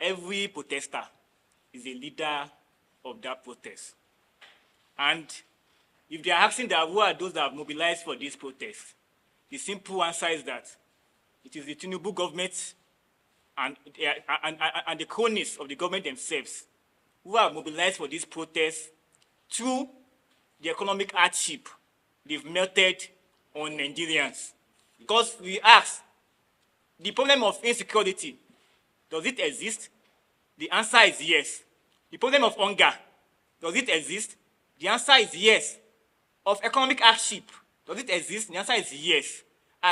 every protester is a leader of that protest. And if they are asking that who are those that have mobilized for this protest, the simple answer is that it is the Tinubu government and the cronies of the government themselves who have mobilized for this protest through the economic hardship they've melted on Nigerians. Because we ask, the problem of insecurity, does it exist? The answer is yes. The problem of hunger, does it exist? The answer is yes. Of economic hardship, does it exist? The answer is yes.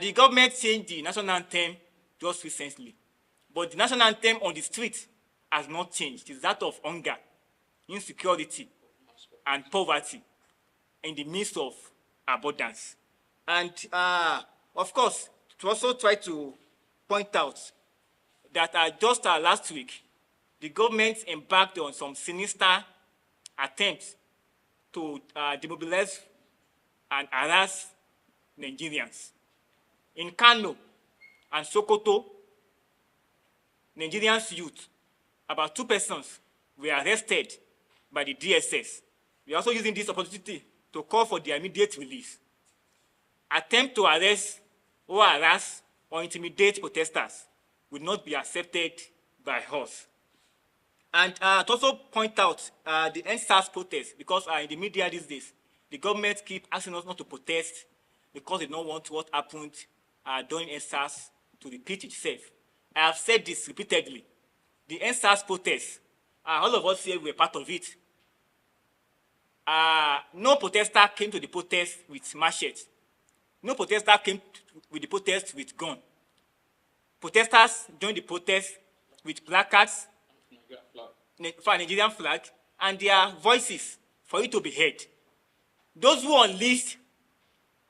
The government changed the national anthem just recently. But the national anthem on the street has not changed. It is that of hunger, insecurity, and poverty in the midst of abundance. And of course, to also try to point out that just last week, the government embarked on some sinister attempts to demobilize and harass Nigerians. In Kano and Sokoto, Nigerians youth, about 2 persons were arrested by the DSS. We are also using this opportunity to call for their immediate release. Attempt to arrest or harass or intimidate protesters will not be accepted by us. And to also point out the NSAS protest, because in the media these days, the government keep asking us not to protest because they don't want what happened during NSAS to repeat itself. I have said this repeatedly. The NSAS protest, all of us here were part of it. No protester came to the protest with machete. No protester came with the protest with gun. Protesters joined the protest with placards for a Nigerian flag and their voices for it to be heard. Those who unleashed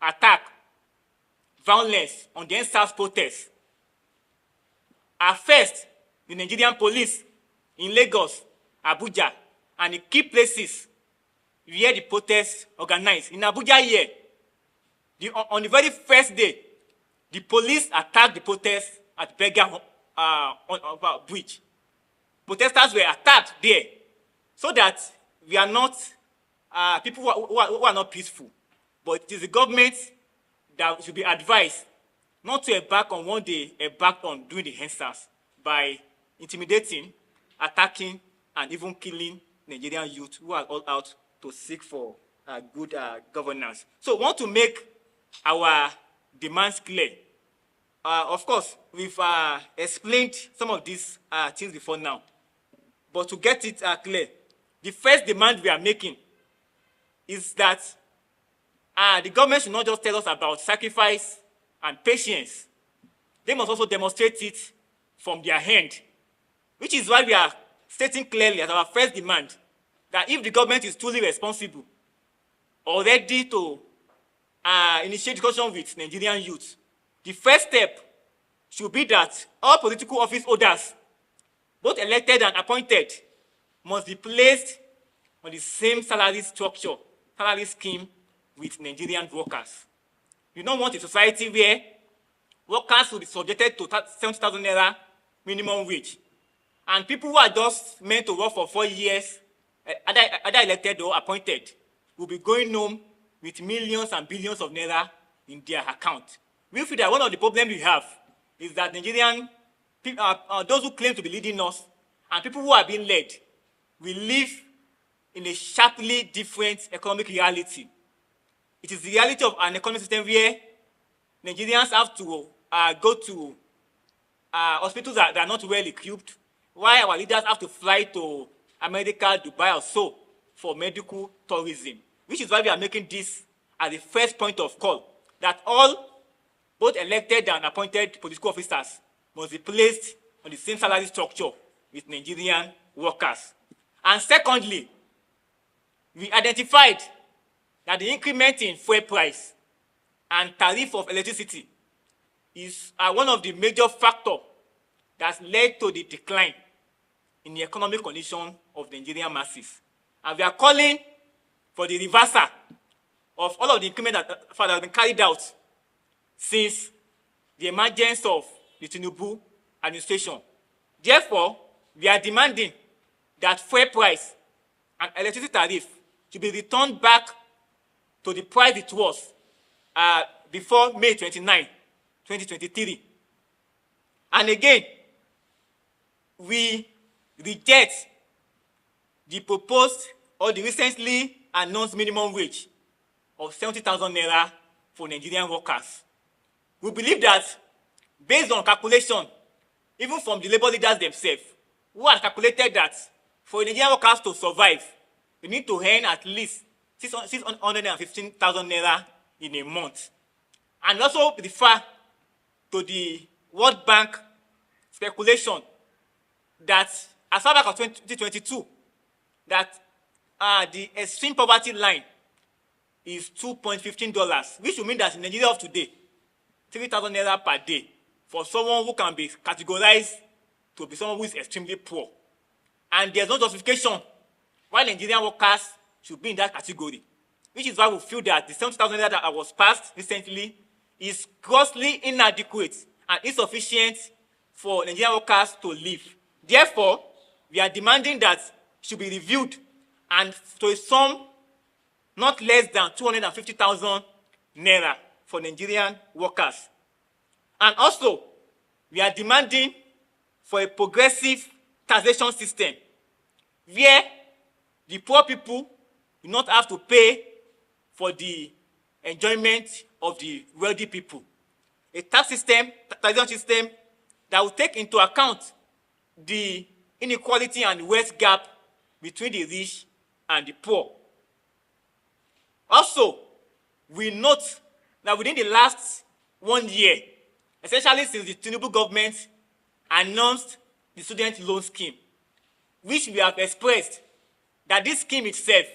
attack, violence on the NSAS protest are first the Nigerian police in Lagos, Abuja, and in key places where the protests organized. In Abuja here, on the very first day, the police attacked the protest at Berger Bridge. Protesters were attacked there, so that we are not people who are not peaceful. But it is the government that should be advised not to embark on what they embarked on during the NSAS by intimidating, attacking, and even killing Nigerian youth who are all out to seek for good governance. So we want to make our demands clear. Of course, we've explained some of these things before now, but to get it clear, the first demand we are making is that the government should not just tell us about sacrifice and patience. They must also demonstrate it from their hand, which is why we are stating clearly as our first demand that if the government is truly responsible or ready to initiate discussion with Nigerian youth, the first step should be that all political office holders, both elected and appointed, must be placed on the same salary structure, salary scheme with Nigerian workers. We don't want a society where workers will be subjected to 70,000 naira minimum wage, and people who are just meant to work for 4 years, either elected or appointed, will be going home with millions and billions of naira in their account. We feel that one of the problems we have is that Nigerian people, those who claim to be leading us, and people who are being led, will live in a sharply different economic reality. It is the reality of an economic system where Nigerians have to go to hospitals that are not well equipped, while our leaders have to fly to America, Dubai, or so for medical tourism, which is why we are making this as the first point of call, that all, both elected and appointed political officers, must be placed on the same salary structure with Nigerian workers. And secondly, we identified that the increment in fuel price and tariff of electricity is one of the major factors that's led to the decline in the economic condition of the Nigerian masses. And we are calling for the reversal of all of the increment that have been carried out since the emergence of the Tinubu administration. Therefore, we are demanding that fuel price and electricity tariff should be returned back to the price it was before May 29, 2023. And again, we reject the proposed or the recently announced minimum wage of 70,000 naira for Nigerian workers. We believe that, based on calculation, even from the labor leaders themselves, who have calculated that for Nigerian workers to survive, we need to earn at least 615,000 naira in a month. And also refer to the World Bank speculation that as far back as 2022, that the extreme poverty line is $2.15, which would mean that in Nigeria of today, 3,000 naira per day for someone who can be categorized to be someone who is extremely poor. And there's no justification why Nigerian workers should be in that category, which is why we feel that the 70,000 naira that was passed recently is grossly inadequate and insufficient for Nigerian workers to live. Therefore, we are demanding that it should be reviewed and to a sum not less than 250,000 naira for Nigerian workers. And also, we are demanding for a progressive taxation system where the poor people do not have to pay for the enjoyment of the wealthy people. A taxation system that will take into account the inequality and wealth gap between the rich and the poor. Also, we note that within the last 1 year, especially since the Tinubu government announced the student loan scheme, which we have expressed that this scheme itself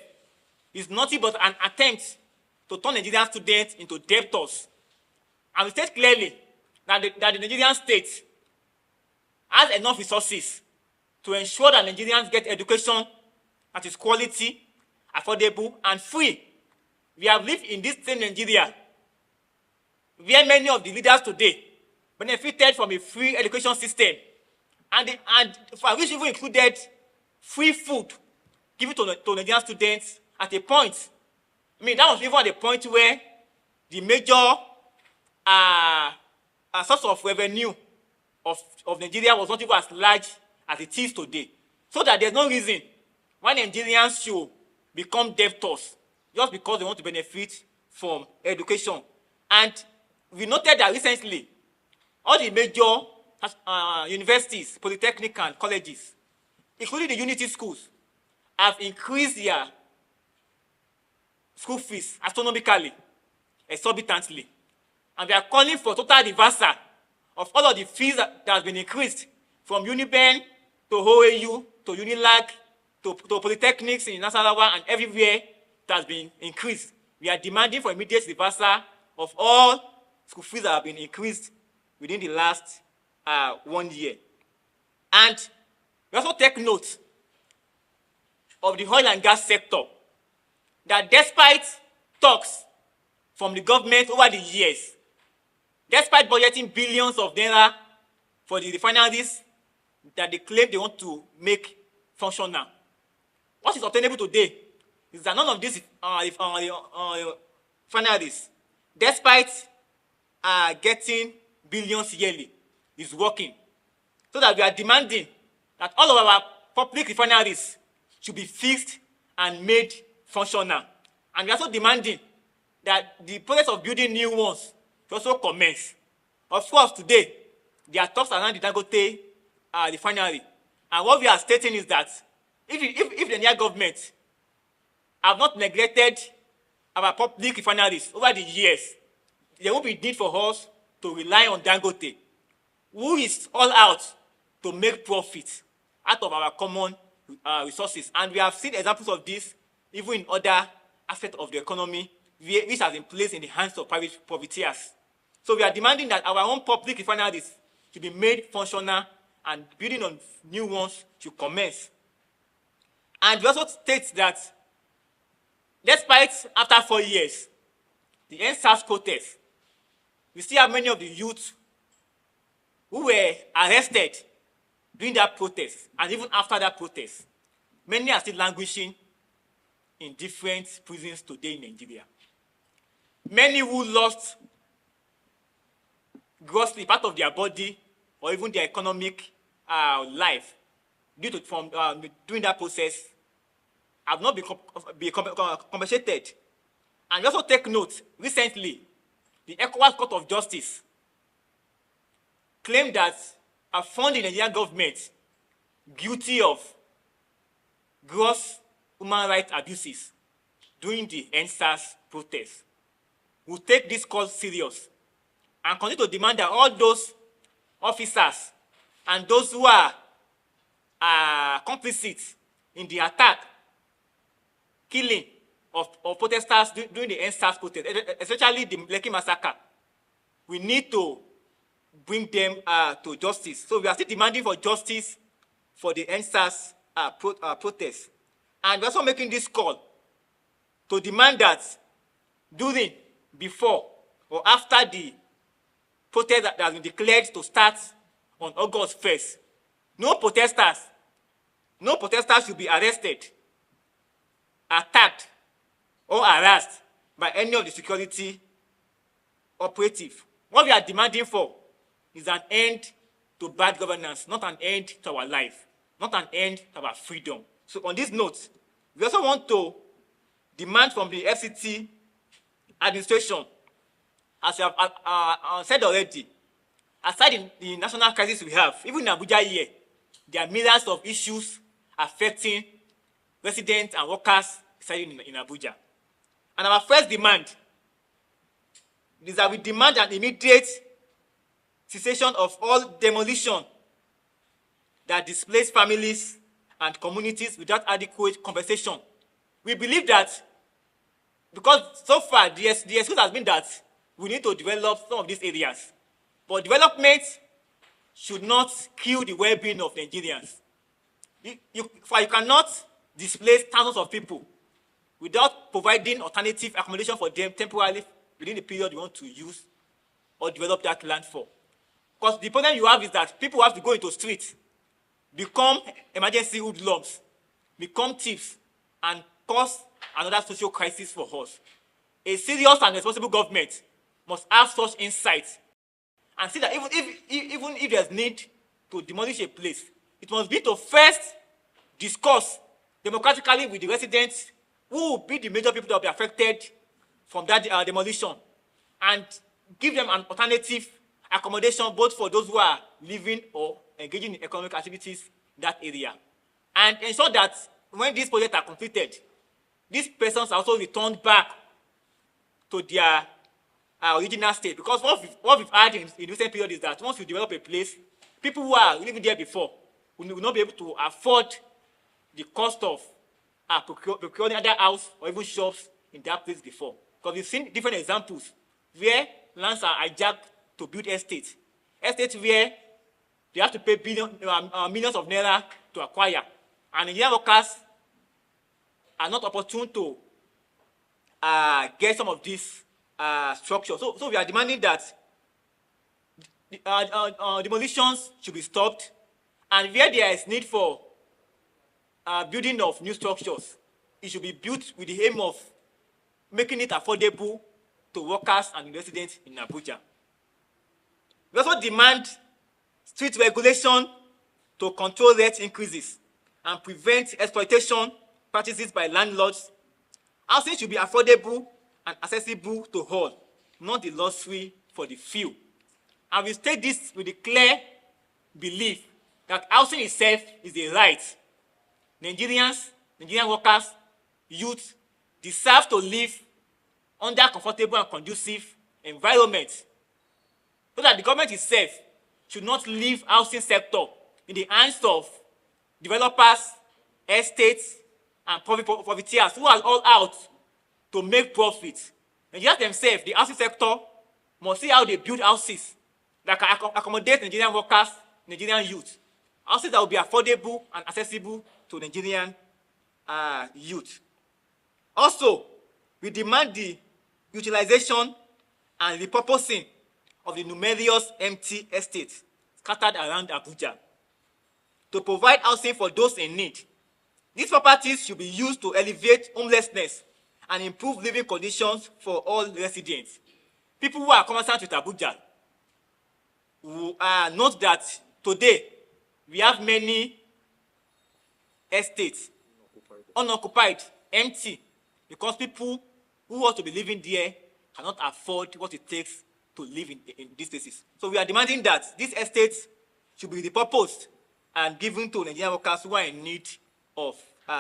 is nothing but an attempt to turn Nigerian students into debtors. And we state clearly that the Nigerian state has enough resources to ensure that Nigerians get education that is quality, affordable, and free. We have lived in this same Nigeria where many of the leaders today benefited from a free education system, and for which even included free food given to Nigerian students at a point. I mean, that was even at a point where the major source of revenue of Nigeria was not even as large as it is today. So that there's no reason why Nigerians should become debtors just because they want to benefit from education. And we noted that recently, all the major universities, polytechnic and colleges, including the unity schools, have increased their school fees astronomically, exorbitantly. And we are calling for total reversal of all of the fees that has been increased from Uniben to OAU to Unilag to polytechnics in Nasarawa and everywhere that has been increased. We are demanding for immediate reversal of all school fees that have been increased within the last 1 year. And we also take note of the oil and gas sector, that despite talks from the government over the years, despite budgeting billions of naira for the refineries that they claim they want to make functional, what is obtainable today is that none of these refineries, despite getting billions yearly, is working. So that we are demanding that all of our public refineries should be fixed and made functional. And we are also demanding that the process of building new ones should also commence. Of course, today, there are talks around the Dangote refinery. And what we are stating is that if the Nigerian government have not neglected our public refineries over the years, there won't be need for us to rely on Dangote, who is all out to make profit out of our common resources. And we have seen examples of this even in other aspects of the economy, which has been placed in the hands of private profiteers. So we are demanding that our own public refineries should be made functional and building on new ones should commence. And we also state that despite after 4 years, the NSAS protest, we still have many of the youth who were arrested during that protest and even after that protest, many are still languishing in different prisons today in Nigeria. Many who lost grossly part of their body or even their economic life during that process have not been compensated. And we also take note, recently, the ECOWAS Court of Justice claimed that found the Nigerian government guilty of gross human rights abuses during the NSAS protest. We'll take this cause serious and continue to demand that all those officers and those who are complicit in the attack, killing of protesters during the NSAS protest, especially the Lekki massacre, we need to bring them to justice. So we are still demanding for justice for the NSAS protest. And we're also making this call to demand that during, before, or after the protest that has been declared to start on August 1st, no protesters should be arrested, attacked, or harassed by any of the security operatives. What we are demanding for is an end to bad governance, not an end to our life, not an end to our freedom. So on this note, we also want to demand from the FCT administration, as we have said already, aside the national crisis we have, even in Abuja here, there are millions of issues affecting residents and workers residing in Abuja. And our first demand is that we demand an immediate cessation of all demolition that displaces families and communities without adequate compensation. We believe that because so far the excuse has been that we need to develop some of these areas, but development should not kill the well-being of Nigerians. You cannot displace thousands of people without providing alternative accommodation for them temporarily within the period you want to use or develop that land for. Because the problem you have is that people have to go into streets, become emergency hoodlums, become thieves, and cause another social crisis for us. A serious and responsible government must have such insight and see that even if there's need to demolish a place, it must be to first discuss democratically with the residents who will be the major people that will be affected from that demolition, and give them an alternative accommodation both for those who are living or engaging in economic activities in that area, and ensure that when these projects are completed, these persons are also returned back to their original state. Because what we've had in recent period is that once you develop a place, people who are living there before will not be able to afford the cost of procuring other house or even shops in that place before. Because we've seen different examples where lands are hijacked to build estates where they have to pay millions of naira to acquire, and Nigerian workers are not opportune to get some of these structures. So we are demanding that demolitions should be stopped, and where there is need for building of new structures, it should be built with the aim of making it affordable to workers and residents in Abuja. We also demand strict regulation to control rent increases and prevent exploitation practices by landlords. Housing should be affordable and accessible to all, not the luxury for the few. And we state this with the clear belief that housing itself is a right. Nigerian workers, youth deserve to live under comfortable and conducive environment, so that the government itself should not leave housing sector in the hands of developers, estates, and profiteers who are all out to make profit. Nigerians themselves, the housing sector, must see how they build houses that can accommodate Nigerian workers, Nigerian youth. Houses that will be affordable and accessible to Nigerian youth. Also, we demand the utilization and repurposing of the numerous empty estates scattered around Abuja. to provide housing for those in need. These properties should be used to alleviate homelessness and improve living conditions for all residents. People who are conversant with Abuja will note that today we have many estates unoccupied, empty, because people who want to be living there cannot afford what it takes to live in these places. So we are demanding that these estates should be repurposed and given to Nigerian workers who are in need of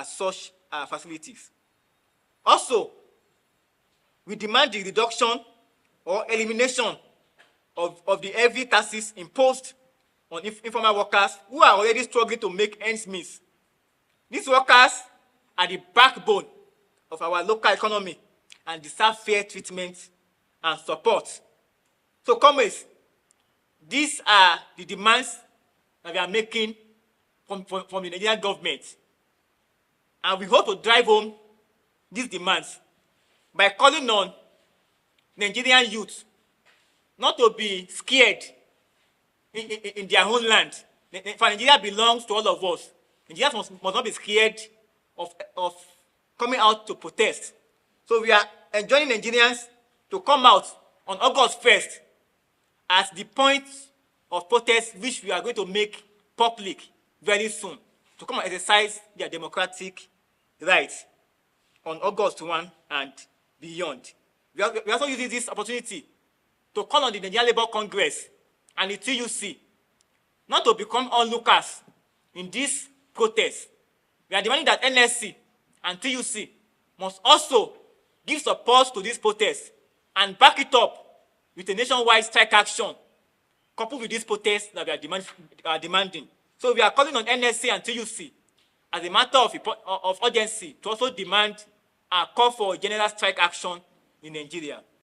such facilities. Also, we demand the reduction or elimination of the heavy taxes imposed on informal workers who are already struggling to make ends meet. These workers are the backbone of our local economy and deserve fair treatment and support. So, comrades, these are the demands that we are making from the Nigerian government. And we hope to drive home these demands by calling on Nigerian youth not to be scared in their own land. For Nigeria belongs to all of us. Nigerians must not be scared of coming out to protest. So we are enjoining Nigerians to come out on August 1st as the point of protest which we are going to make public very soon, to come and exercise their democratic rights on August 1 and beyond. We are also using this opportunity to call on the Nigerian Labour Congress and the TUC not to become onlookers in this protest. We are demanding that NSC and TUC must also give support to this protest and back it up with a nationwide strike action coupled with this protest that we are demanding. So we are calling on NSC and TUC as a matter of urgency to also demand a call for general strike action in Nigeria.